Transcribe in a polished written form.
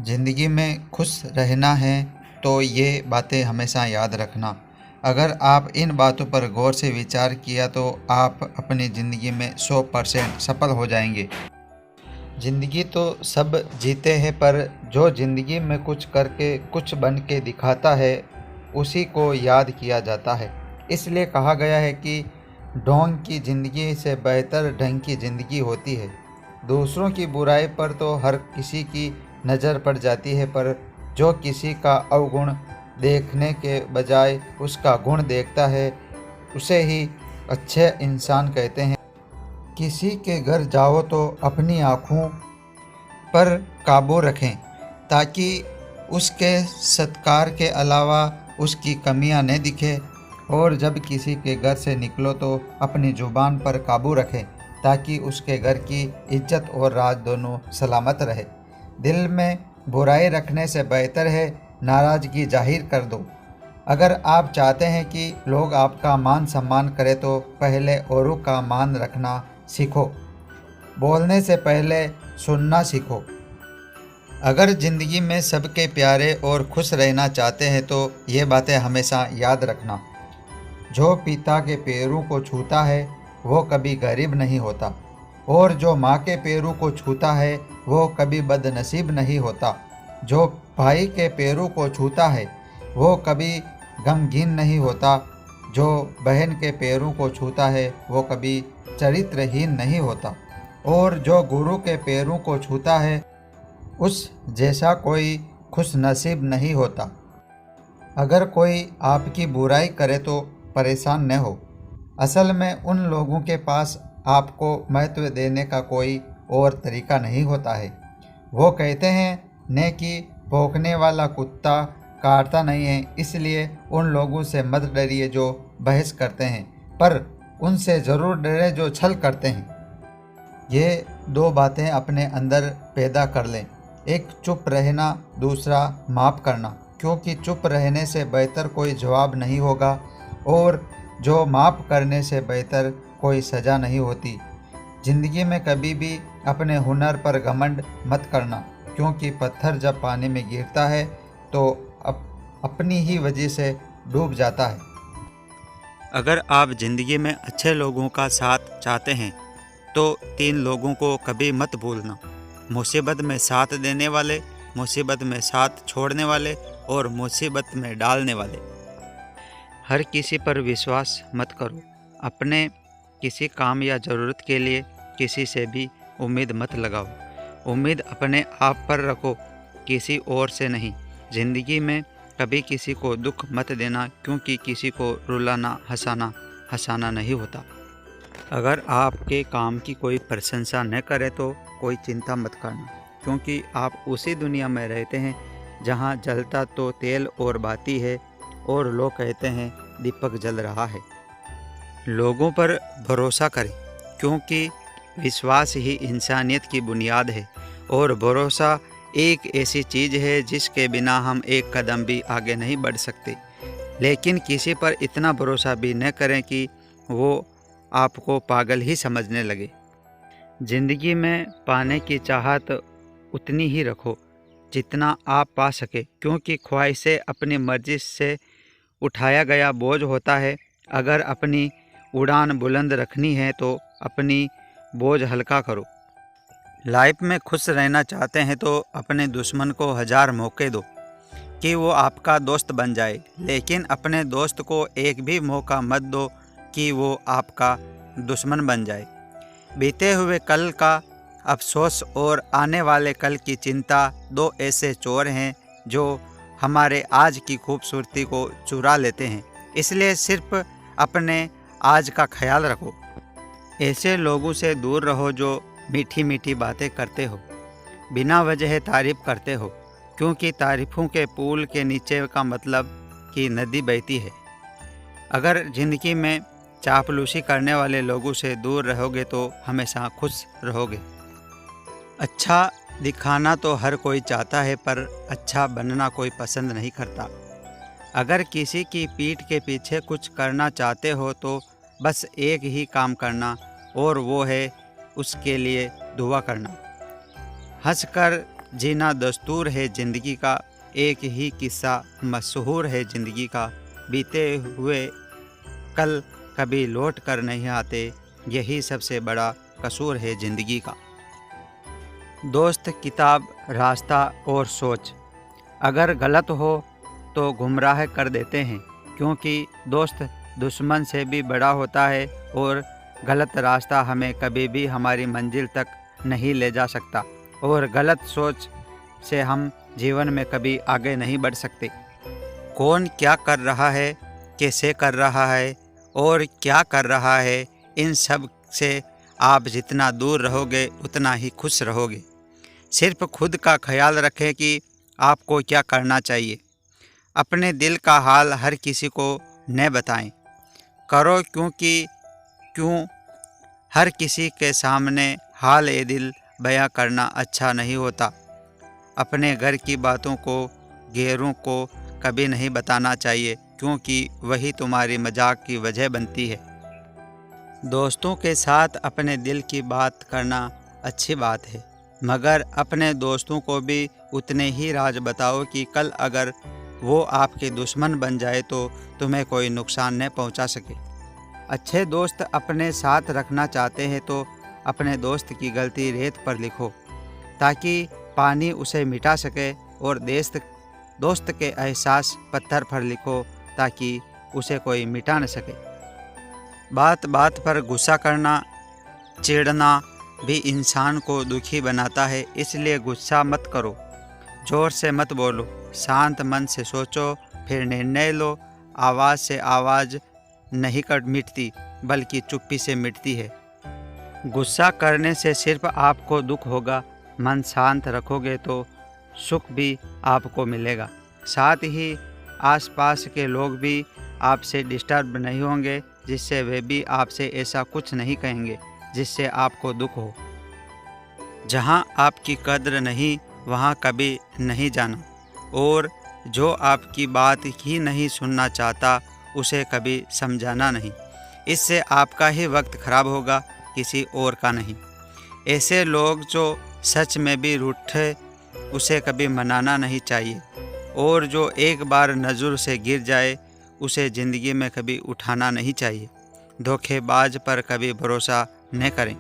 ज़िंदगी में खुश रहना है तो ये बातें हमेशा याद रखना। अगर आप इन बातों पर गौर से विचार किया तो आप अपनी ज़िंदगी में 100% सफल हो जाएंगे। ज़िंदगी तो सब जीते हैं, पर जो ज़िंदगी में कुछ करके कुछ बन के दिखाता है उसी को याद किया जाता है। इसलिए कहा गया है कि ढोंग की ज़िंदगी से बेहतर ढंग की ज़िंदगी होती है। दूसरों की बुराई पर तो हर किसी की नज़र पड़ जाती है, पर जो किसी का अवगुण देखने के बजाय उसका गुण देखता है उसे ही अच्छे इंसान कहते हैं। किसी के घर जाओ तो अपनी आँखों पर काबू रखें ताकि उसके सत्कार के अलावा उसकी कमियां न दिखे, और जब किसी के घर से निकलो तो अपनी ज़ुबान पर काबू रखें ताकि उसके घर की इज्जत और राज दोनों सलामत रहे। दिल में बुराई रखने से बेहतर है नाराज़गी जाहिर कर दो। अगर आप चाहते हैं कि लोग आपका मान सम्मान करें तो पहले औरों का मान रखना सीखो। बोलने से पहले सुनना सीखो। अगर ज़िंदगी में सबके प्यारे और खुश रहना चाहते हैं तो ये बातें हमेशा याद रखना। जो पिता के पैरों को छूता है वो कभी गरीब नहीं होता, और जो माँ के पैरों को छूता है वो कभी बदनसीब नहीं होता। जो भाई के पैरों को छूता है वो कभी गमगीन नहीं होता। जो बहन के पैरों को छूता है वो कभी चरित्रहीन नहीं होता, और जो गुरु के पैरों को छूता है उस जैसा कोई खुश नसीब नहीं होता। अगर कोई आपकी बुराई करे तो परेशान न हो। असल में उन लोगों के पास आपको महत्व देने का कोई और तरीका नहीं होता है। वो कहते हैं न कि भौंकने वाला कुत्ता काटता नहीं है, इसलिए उन लोगों से मत डरिए जो बहस करते हैं, पर उनसे ज़रूर डरे जो छल करते हैं। ये दो बातें अपने अंदर पैदा कर लें, एक चुप रहना, दूसरा माफ़ करना, क्योंकि चुप रहने से बेहतर कोई जवाब नहीं होगा और जो माफ़ करने से बेहतर कोई सज़ा नहीं होती। ज़िंदगी में कभी भी अपने हुनर पर घमंड मत करना, क्योंकि पत्थर जब पानी में गिरता है तो अपनी ही वजह से डूब जाता है। अगर आप ज़िंदगी में अच्छे लोगों का साथ चाहते हैं तो 3 लोगों को कभी मत भूलना: मुसीबत में साथ देने वाले, मुसीबत में साथ छोड़ने वाले और मुसीबत में डालने वाले। हर किसी पर विश्वास मत करो। अपने किसी काम या ज़रूरत के लिए किसी से भी उम्मीद मत लगाओ। उम्मीद अपने आप पर रखो, किसी और से नहीं। ज़िंदगी में कभी किसी को दुख मत देना, क्योंकि किसी को रुलाना हंसाना नहीं होता। अगर आपके काम की कोई प्रशंसा न करे तो कोई चिंता मत करना, क्योंकि आप उसी दुनिया में रहते हैं जहां जलता तो तेल और बाती है और लोग कहते हैं दीपक जल रहा है। लोगों पर भरोसा करें, क्योंकि विश्वास ही इंसानियत की बुनियाद है, और भरोसा एक ऐसी चीज़ है जिसके बिना हम एक कदम भी आगे नहीं बढ़ सकते। लेकिन किसी पर इतना भरोसा भी न करें कि वो आपको पागल ही समझने लगे। ज़िंदगी में पाने की चाहत उतनी ही रखो जितना आप पा सके, क्योंकि ख्वाहिशें अपनी मर्जी से उठाया गया बोझ होता है। अगर अपनी उड़ान बुलंद रखनी है तो अपनी बोझ हल्का करो। लाइफ में खुश रहना चाहते हैं तो अपने दुश्मन को 1000 मौके दो कि वो आपका दोस्त बन जाए, लेकिन अपने दोस्त को एक भी मौका मत दो कि वो आपका दुश्मन बन जाए। बीते हुए कल का अफसोस और आने वाले कल की चिंता 2 ऐसे चोर हैं जो हमारे आज की खूबसूरती को चुरा लेते हैं। इसलिए सिर्फ अपने आज का ख्याल रखो। ऐसे लोगों से दूर रहो जो मीठी मीठी बातें करते हो, बिना वजह तारीफ करते हो, क्योंकि तारीफों के पुल के नीचे का मतलब कि नदी बहती है। अगर ज़िंदगी में चापलूसी करने वाले लोगों से दूर रहोगे तो हमेशा खुश रहोगे। अच्छा दिखाना तो हर कोई चाहता है, पर अच्छा बनना कोई पसंद नहीं करता। अगर किसी की पीठ के पीछे कुछ करना चाहते हो तो बस एक ही काम करना, और वो है उसके लिए दुआ करना। हंसकर जीना दस्तूर है ज़िंदगी का, एक ही किस्सा मशहूर है ज़िंदगी का। बीते हुए कल कभी लौट कर नहीं आते, यही सबसे बड़ा कसूर है ज़िंदगी का। दोस्त, किताब, रास्ता और सोच अगर गलत हो तो गुमराह कर देते हैं, क्योंकि दोस्त दुश्मन से भी बड़ा होता है और गलत रास्ता हमें कभी भी हमारी मंजिल तक नहीं ले जा सकता, और गलत सोच से हम जीवन में कभी आगे नहीं बढ़ सकते। कौन क्या कर रहा है, कैसे कर रहा है और क्या कर रहा है, इन सब से आप जितना दूर रहोगे उतना ही खुश रहोगे। सिर्फ खुद का ख्याल रखें कि आपको क्या करना चाहिए। अपने दिल का हाल हर किसी को न बताएं, करो क्यों हर किसी के सामने हाल ए दिल बयां करना अच्छा नहीं होता। अपने घर की बातों को गैरों को कभी नहीं बताना चाहिए, क्योंकि वही तुम्हारी मजाक की वजह बनती है। दोस्तों के साथ अपने दिल की बात करना अच्छी बात है, मगर अपने दोस्तों को भी उतने ही राज बताओ कि कल अगर वो आपके दुश्मन बन जाए तो तुम्हें कोई नुकसान न पहुंचा सके। अच्छे दोस्त अपने साथ रखना चाहते हैं तो अपने दोस्त की गलती रेत पर लिखो, ताकि पानी उसे मिटा सके, और दोस्त के एहसास पत्थर पर लिखो, ताकि उसे कोई मिटा न सके। बात बात पर गुस्सा करना, चिढ़ना भी इंसान को दुखी बनाता है, इसलिए गुस्सा मत करो, जोर से मत बोलो, शांत मन से सोचो, फिर निर्णय लो। आवाज़ से आवाज़ नहीं मिटती, बल्कि चुप्पी से मिटती है। गुस्सा करने से सिर्फ आपको दुख होगा, मन शांत रखोगे तो सुख भी आपको मिलेगा। साथ ही आसपास के लोग भी आपसे डिस्टर्ब नहीं होंगे, जिससे वे भी आपसे ऐसा कुछ नहीं कहेंगे जिससे आपको दुख हो। जहाँ आपकी कद्र नहीं वहाँ कभी नहीं जाना, और जो आपकी बात ही नहीं सुनना चाहता उसे कभी समझाना नहीं। इससे आपका ही वक्त खराब होगा, किसी और का नहीं। ऐसे लोग जो सच में भी रूठे, उसे कभी मनाना नहीं चाहिए, और जो एक बार नज़र से गिर जाए उसे ज़िंदगी में कभी उठाना नहीं चाहिए। धोखेबाज पर कभी भरोसा न करें।